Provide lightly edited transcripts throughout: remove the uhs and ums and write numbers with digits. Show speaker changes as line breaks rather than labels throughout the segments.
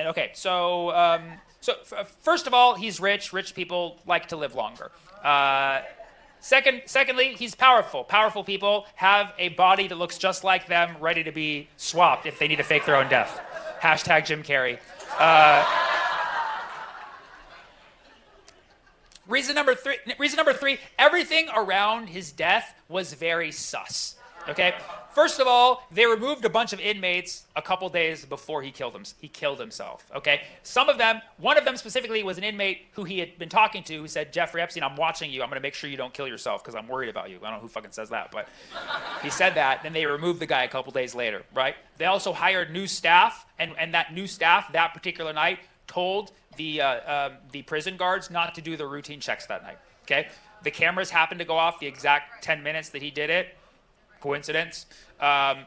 And okay, first of all, he's rich. Rich people like to live longer. Secondly, he's powerful. Powerful people have a body that looks just like them, ready to be swapped if they need to fake their own death. Hashtag Jim Carrey. Reason number three, everything around his death was very sus. Okay? First of all, they removed a bunch of inmates a couple days before he killed himself. Okay? One of them specifically was an inmate who he had been talking to who said, Jeffrey Epstein, I'm watching you. I'm going to make sure you don't kill yourself because I'm worried about you. I don't know who fucking says that, but he said that. Then they removed the guy a couple days later, right? They also hired new staff, and that new staff that particular night told the prison guards not to do the routine checks that night. Okay? The cameras happened to go off the exact 10 minutes that he did it. Coincidence.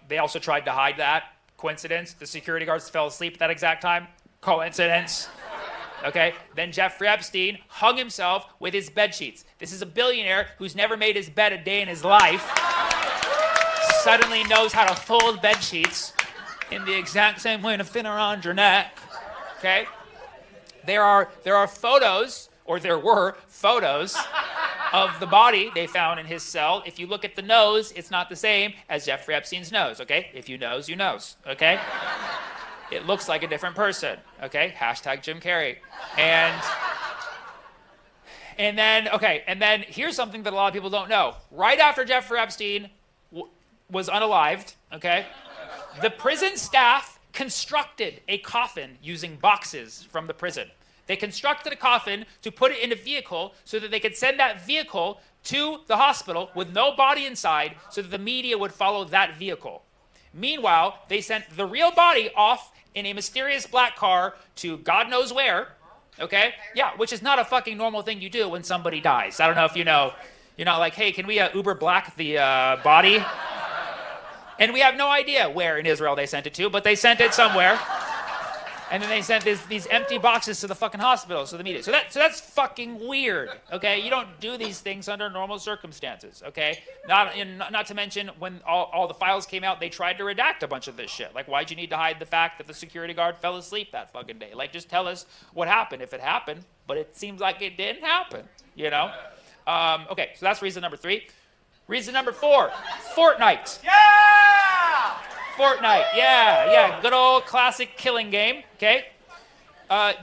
They also tried to hide that. Coincidence. The security guards fell asleep at that exact time. Coincidence. Okay? Then Jeffrey Epstein hung himself with his bed sheets. This is a billionaire who's never made his bed a day in his life. Suddenly knows how to fold bed sheets in the exact same way to fit around your neck. Okay? There are photos, or there were photos, of the body they found in his cell. If you look at the nose, it's not the same as Jeffrey Epstein's nose, okay? If you knows, you knows, okay? It looks like a different person, okay? Hashtag Jim Carrey. And then here's something that a lot of people don't know. Right after Jeffrey Epstein was unalived, okay, the prison staff constructed a coffin using boxes from the prison. They constructed a coffin to put it in a vehicle so that they could send that vehicle to the hospital with no body inside so that the media would follow that vehicle. Meanwhile, they sent the real body off in a mysterious black car to God knows where, okay? Yeah, which is not a fucking normal thing you do when somebody dies. I don't know if you know. You're not like, hey, can we Uber black the body? And we have no idea where in Israel they sent it to, but they sent it somewhere. And then they sent these empty boxes to the fucking hospital, so the media. So that's fucking weird, okay? You don't do these things under normal circumstances, okay? Not to mention when all the files came out, they tried to redact a bunch of this shit. Like, why'd you need to hide the fact that the security guard fell asleep that fucking day? Like, just tell us what happened if it happened, but it seems like it didn't happen, you know? Okay, so that's reason number 3. Reason number 4, Fortnite.
Yeah!
Fortnite, yeah, good old classic killing game, okay?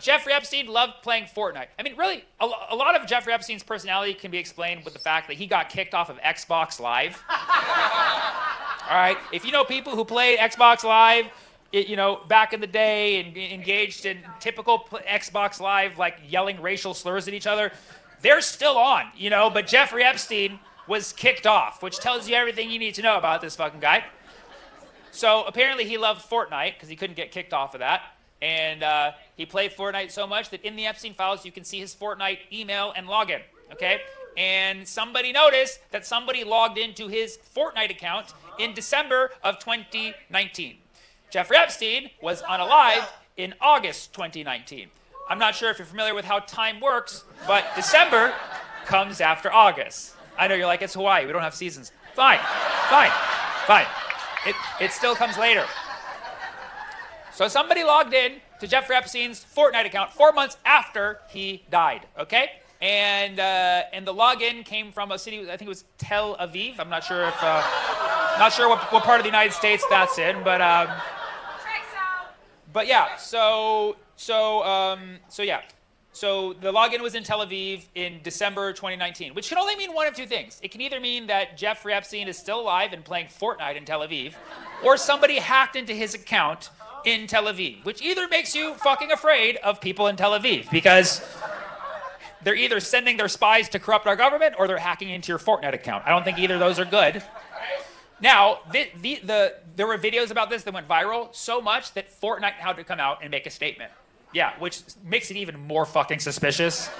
Jeffrey Epstein loved playing Fortnite. I mean, really, a lot of Jeffrey Epstein's personality can be explained with the fact that he got kicked off of Xbox Live. All right, if you know people who played Xbox Live, back in the day and engaged in typical Xbox Live, like yelling racial slurs at each other, they're still on, but Jeffrey Epstein was kicked off, which tells you everything you need to know about this fucking guy. So apparently he loved Fortnite because he couldn't get kicked off of that. And he played Fortnite so much that in the Epstein files, you can see his Fortnite email and login, okay? And somebody noticed that somebody logged into his Fortnite account in December of 2019. Jeffrey Epstein was unalived in August 2019. I'm not sure if you're familiar with how time works, but December comes after August. I know you're like, it's Hawaii, we don't have seasons. Fine. It still comes later. So somebody logged in to Jeffrey Epstein's Fortnite account 4 months after he died, okay? And the login came from a city, I think it was Tel Aviv. I'm not sure what part of the United States that's in, but yeah. So yeah. So the login was in Tel Aviv in December 2019, which can only mean one of two things. It can either mean that Jeffrey Epstein is still alive and playing Fortnite in Tel Aviv, or somebody hacked into his account in Tel Aviv, which either makes you fucking afraid of people in Tel Aviv, because they're either sending their spies to corrupt our government or they're hacking into your Fortnite account. I don't think either of those are good. Now, there were videos about this that went viral so much that Fortnite had to come out and make a statement. Yeah, which makes it even more fucking suspicious.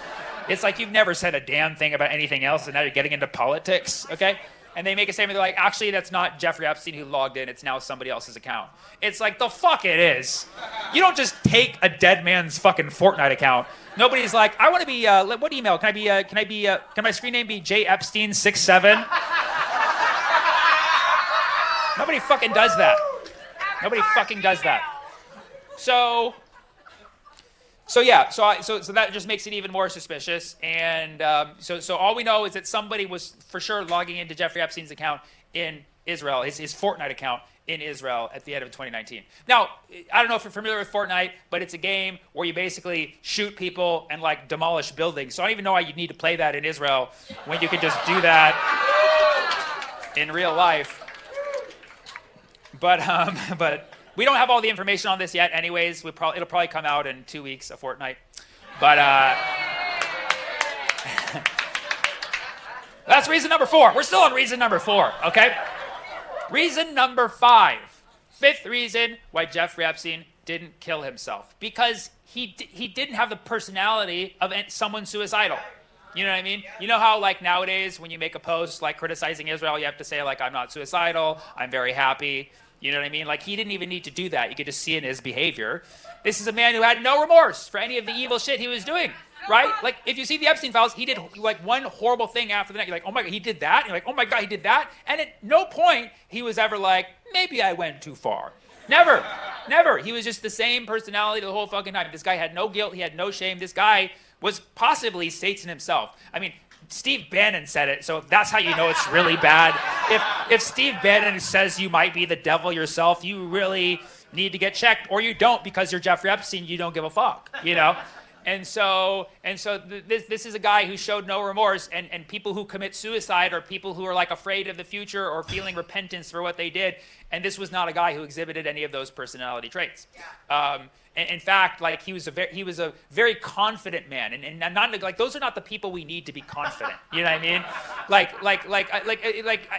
It's like you've never said a damn thing about anything else, and now you're getting into politics, okay? And they make a statement, they're like, actually, that's not Jeffrey Epstein who logged in, it's now somebody else's account. It's like, the fuck it is. You don't just take a dead man's fucking Fortnite account. Nobody's like, I want to be, what email? Can my screen name be jepstein67? Nobody fucking does that. Nobody fucking does that. So So yeah, so that just makes it even more suspicious. And so all we know is that somebody was for sure logging into Jeffrey Epstein's account in Israel, his Fortnite account in Israel at the end of 2019. Now, I don't know if you're familiar with Fortnite, but it's a game where you basically shoot people and like demolish buildings. So I don't even know why you need to play that in Israel when you could just do that in real life. But we don't have all the information on this yet anyways. It'll probably come out in 2 weeks, a fortnight. But that's reason number 4. We're still on reason number 4, okay? Reason number 5. Fifth reason why Jeffrey Epstein didn't kill himself. Because he didn't have the personality of someone suicidal. You know what I mean? You know how like nowadays when you make a post like criticizing Israel, you have to say like, I'm not suicidal, I'm very happy. You know what I mean? Like he didn't even need to do that. You could just see it in his behavior. This is a man who had no remorse for any of the evil shit he was doing, right? Like if you see the Epstein files, he did like one horrible thing after the next. You're like, oh my God, he did that? And you're like, oh my God, he did that? And at no point he was ever like, maybe I went too far. Never, never. He was just the same personality the whole fucking time. This guy had no guilt. He had no shame. This guy was possibly Satan himself. I mean, Steve Bannon said it, so that's how you know it's really bad. If Steve Bannon says you might be the devil yourself, you really need to get checked, or you don't because you're Jeffrey Epstein, you don't give a fuck, you know? And so this is a guy who showed no remorse, and people who commit suicide are people who are like afraid of the future or feeling repentance for what they did, and this was not a guy who exhibited any of those personality traits. In fact, like he was a very confident man, and not like those are not the people we need to be confident. You know what I mean? Like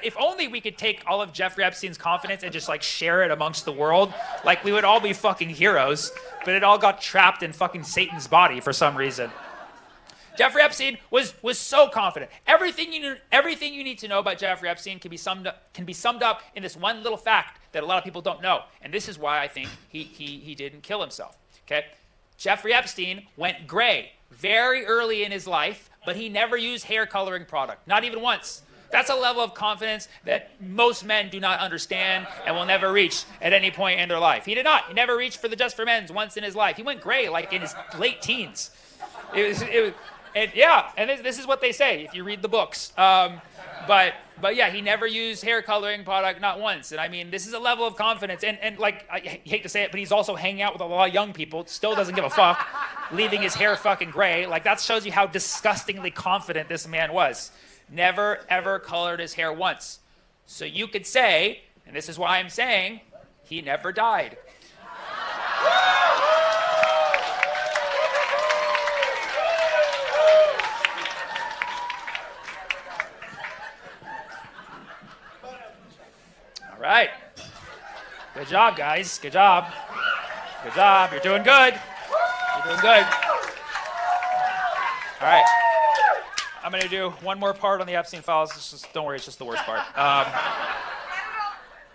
if only we could take all of Jeffrey Epstein's confidence and just like share it amongst the world, like we would all be fucking heroes. But it all got trapped in fucking Satan's body for some reason. Jeffrey Epstein was so confident. Everything you need to know about Jeffrey Epstein can be summed up in this one little fact that a lot of people don't know. And this is why I think he didn't kill himself. Okay? Jeffrey Epstein went gray very early in his life, but he never used hair coloring product, not even once. That's a level of confidence that most men do not understand and will never reach at any point in their life. He did not. He never reached for the Just for Men's once in his life. He went gray like in his late teens. And this is what they say if you read the books. But yeah, he never used hair coloring product, not once. And I mean, this is a level of confidence. And like, I hate to say it, but he's also hanging out with a lot of young people, still doesn't give a fuck, leaving his hair fucking gray. Like, that shows you how disgustingly confident this man was. Never, ever colored his hair once. So you could say, and this is why I'm saying, he never died. All right. Good job, guys. Good job. Good job. You're doing good. You're doing good. All right. I'm going to do one more part on the Epstein files. Don't worry, it's just the worst part.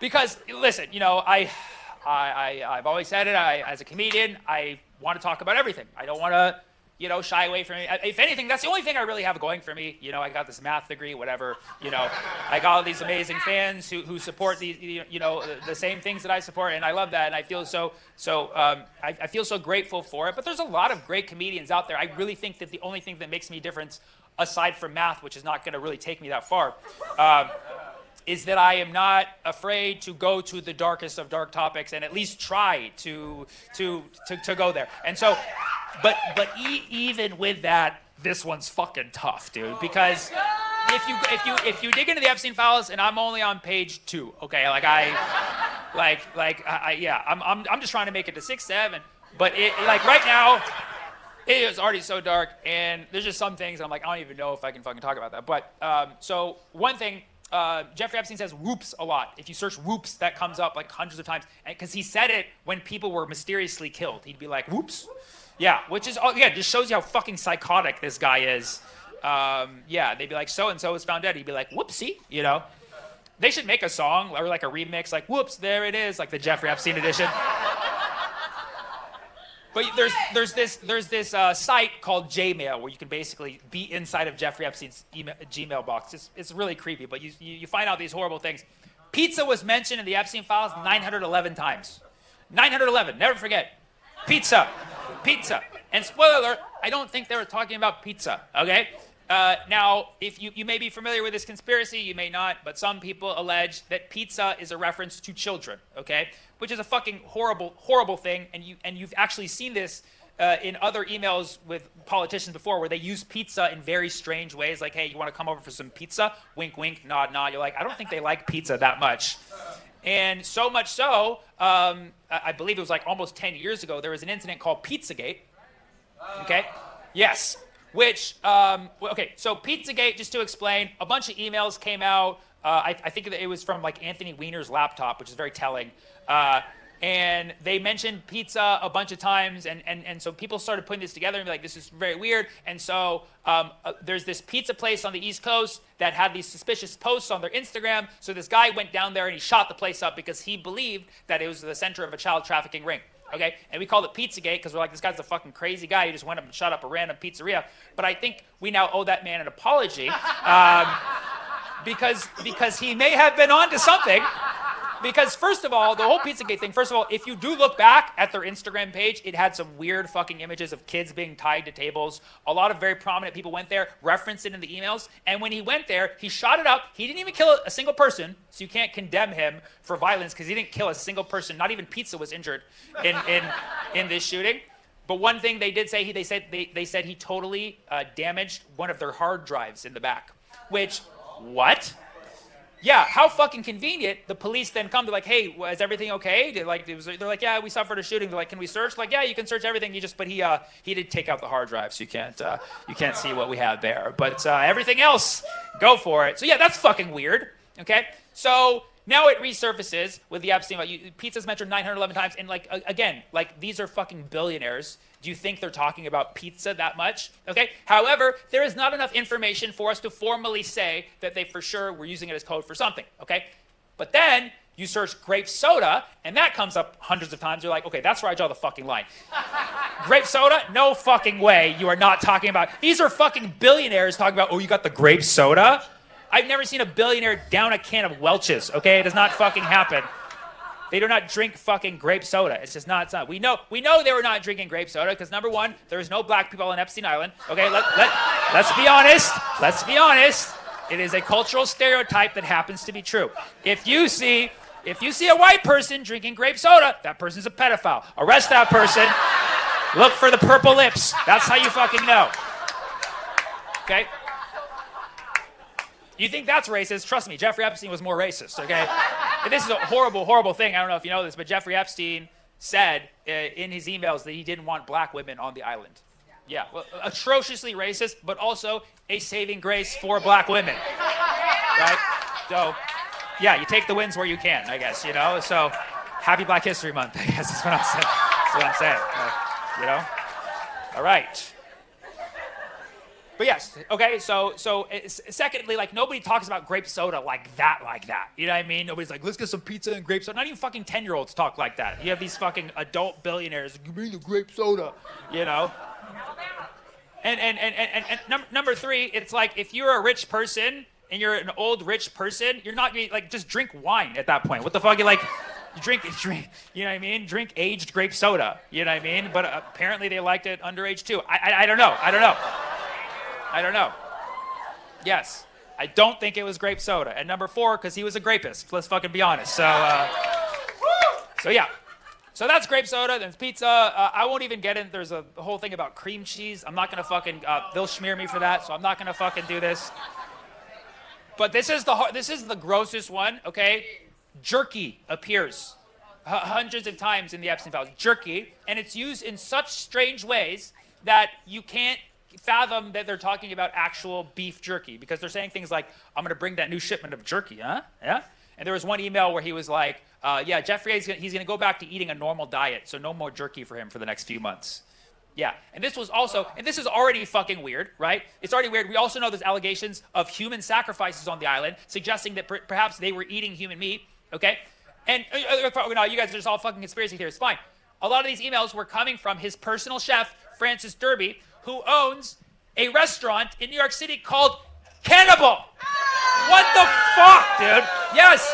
Because, listen, you know, I've always said it. As a comedian, I want to talk about everything. I don't want to, you know, shy away from it. If anything, that's the only thing I really have going for me. You know, I got this math degree, whatever. You know, I got all these amazing fans who support these, you know, the same things that I support, and I love that, and I feel I feel so grateful for it. But there's a lot of great comedians out there. I really think that the only thing that makes me different, aside from math, which is not going to really take me that far, is that I am not afraid to go to the darkest of dark topics and at least try to go there. And so, but even with that, this one's fucking tough, dude. Because if you dig into the Epstein files, and I'm only on page 2, okay, I'm just trying to make it to 6, 7, but like right now. It is already so dark, and there's just some things I'm like, I don't even know if I can fucking talk about that. But so one thing, Jeffrey Epstein says whoops a lot. If you search whoops, that comes up like hundreds of times. Because he said it when people were mysteriously killed. He'd be like, whoops. Yeah, which is, just shows you how fucking psychotic this guy is. They'd be like, so-and-so was found dead. He'd be like, whoopsie, you know. They should make a song or like a remix, like, whoops, there it is, like the Jeffrey Epstein edition. But there's this site called Jmail where you can basically be inside of Jeffrey Epstein's Gmail box. It's really creepy, but you find out these horrible things. Pizza was mentioned in the Epstein files 911 times. 911, never forget. Pizza. And spoiler alert, I don't think they were talking about pizza, okay? Now, if you may be familiar with this conspiracy, you may not, but some people allege that pizza is a reference to children, okay? Which is a fucking horrible, horrible thing, and you've actually seen this in other emails with politicians before where they use pizza in very strange ways, like, hey, you want to come over for some pizza? Wink, wink, nod, nod. You're like, I don't think they like pizza that much. And so much so, I believe it was like almost 10 years ago, there was an incident called Pizzagate, okay? Yes. Which, okay, so Pizzagate, just to explain, a bunch of emails came out. I think that it was from like Anthony Weiner's laptop, which is very telling. And they mentioned pizza a bunch of times, and so people started putting this together and be like, this is very weird. And so there's this pizza place on the East Coast that had these suspicious posts on their Instagram. So this guy went down there and he shot the place up because he believed that it was the center of a child trafficking ring. Okay, and we called it Pizzagate because we're like, this guy's a fucking crazy guy who just went up and shot up a random pizzeria. But I think we now owe that man an apology because he may have been onto something. Because first of all, the whole Pizzagate thing, first of all, if you do look back at their Instagram page, it had some weird fucking images of kids being tied to tables. A lot of very prominent people went there, referenced it in the emails. And when he went there, he shot it up. He didn't even kill a single person, so you can't condemn him for violence because he didn't kill a single person. Not even pizza was injured in this shooting. But one thing they did say, they said he totally damaged one of their hard drives in the back. Which, what? Yeah, how fucking convenient. The police then come to like, hey, is everything okay? They're like, yeah, we suffered a shooting. They're like, can we search? Like, yeah, you can search everything. But he did take out the hard drive, so you can't see what we have there. But everything else, go for it. So yeah, that's fucking weird. Okay, so now it resurfaces with the Epstein. Pizza's mentioned 911 times, and like again, like these are fucking billionaires. Do you think they're talking about pizza that much? Okay. However, there is not enough information for us to formally say that they for sure were using it as code for something. Okay. But then you search grape soda, and that comes up hundreds of times. You're like, okay, that's where I draw the fucking line. Grape soda? No fucking way. You are not talking about. These are fucking billionaires talking about. Oh, you got the grape soda? I've never seen a billionaire down a can of Welch's. Okay, it does not fucking happen. They do not drink fucking grape soda. It's just not. It's not. We know they were not drinking grape soda because number one, there was no black people on Epstein Island. Okay, let's be honest. Let's be honest. It is a cultural stereotype that happens to be true. If you see a white person drinking grape soda, that person's a pedophile. Arrest that person. Look for the purple lips. That's how you fucking know. Okay. You think that's racist? Trust me, Jeffrey Epstein was more racist, okay? And this is a horrible, horrible thing. I don't know if you know this, but Jeffrey Epstein said in his emails that he didn't want black women on the island. Yeah, well, atrociously racist, but also a saving grace for black women, right? So, yeah, you take the wins where you can, I guess, you know? So, happy Black History Month, I guess is what I'm saying. That's what I'm saying, you know? All right. But yes, okay, so secondly, like, nobody talks about grape soda like that. You know what I mean? Nobody's like, let's get some pizza and grape soda. Not even fucking 10-year-olds talk like that. You have these fucking adult billionaires, give me the grape soda, you know? And number three, it's like, if you're a rich person and you're an old rich person, you're not gonna, like, just drink wine at that point. What the fuck? You like, you drink, you know what I mean? Drink aged grape soda, you know what I mean? But apparently they liked it underage too. I don't know. Yes. I don't think it was grape soda. And number four, because he was a grapist. Let's fucking be honest. So yeah. So that's grape soda. There's pizza. I won't even get in. There's a whole thing about cream cheese. I'm not going to fucking, they'll smear me for that. So I'm not going to fucking do this. But this is the grossest one, okay? Jerky appears hundreds of times in the Epstein files. Jerky. And it's used in such strange ways that you can't fathom that they're talking about actual beef jerky, because they're saying things like, I'm going to bring that new shipment of jerky, huh? Yeah? And there was one email where he was like, yeah, Jeffrey, he's going to go back to eating a normal diet, so no more jerky for him for the next few months. Yeah, and this is already fucking weird, right? It's already weird. We also know there's allegations of human sacrifices on the island, suggesting that perhaps they were eating human meat, okay? And no, you guys are just all fucking conspiracy theorists. Fine. A lot of these emails were coming from his personal chef, Francis Derby, who owns a restaurant in New York City called Cannibal. What the fuck, dude? Yes.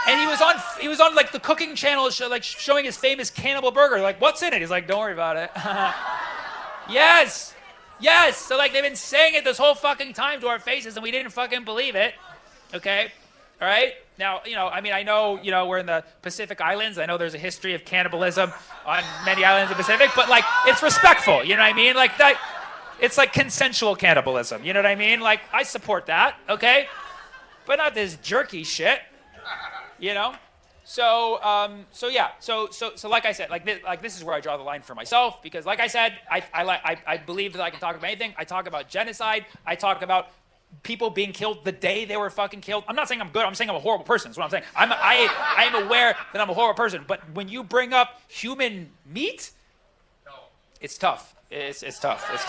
And he was on like the cooking channel, like showing his famous cannibal burger. Like, what's in it? He's like, don't worry about it. Yes. Yes. So like they've been saying it this whole fucking time to our faces and we didn't fucking believe it. Okay? All right? Now, I know, we're in the Pacific Islands. I know there's a history of cannibalism on many islands of the Pacific, but like it's respectful, you know what I mean? Like that it's like consensual cannibalism, you know what I mean? Like I support that, okay? But not this jerky shit. So yeah. So like I said, this is where I draw the line for myself because, like I said, I believe that I can talk about anything. I talk about genocide. I talk about people being killed the day they were fucking killed. I'm not saying I'm good. I'm saying I'm a horrible person. That's what I'm saying. I am aware that I'm a horrible person. But when you bring up human meat, it's tough. It's tough. It's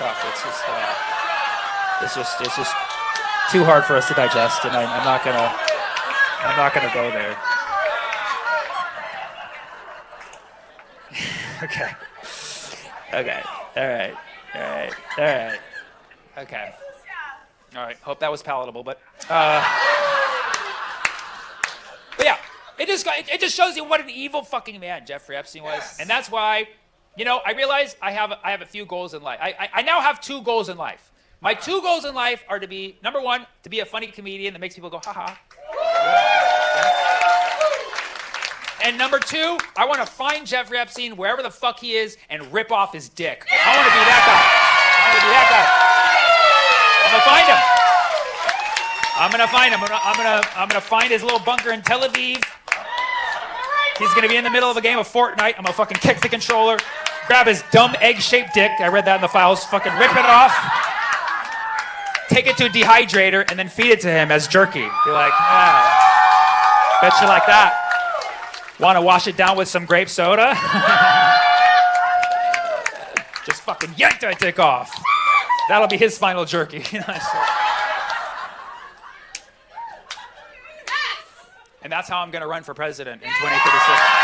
just too hard for us to digest, and I'm not gonna go there. Okay. All right. Okay. All right. Hope that was palatable, but yeah, it just shows you what an evil fucking man Jeffrey Epstein was, and that's why, I realize I have a few goals in life. I now have 2 goals in life. My 2 goals in life are to be, number 1, to be a funny comedian that makes people go, haha. And number 2, I want to find Jeffrey Epstein wherever the fuck he is and rip off his dick. I want to be that guy. I'm gonna find him. I'm gonna find his little bunker in Tel Aviv. He's gonna be in the middle of a game of Fortnite. I'm gonna fucking kick the controller, grab his dumb egg-shaped dick. I read that in the files. Fucking rip it off. Take it to a dehydrator and then feed it to him as jerky. Be like, bet you like that. Want to wash it down with some grape soda? Just fucking yank that dick off. That'll be his final jerky. And that's how I'm going to run for president in 2036.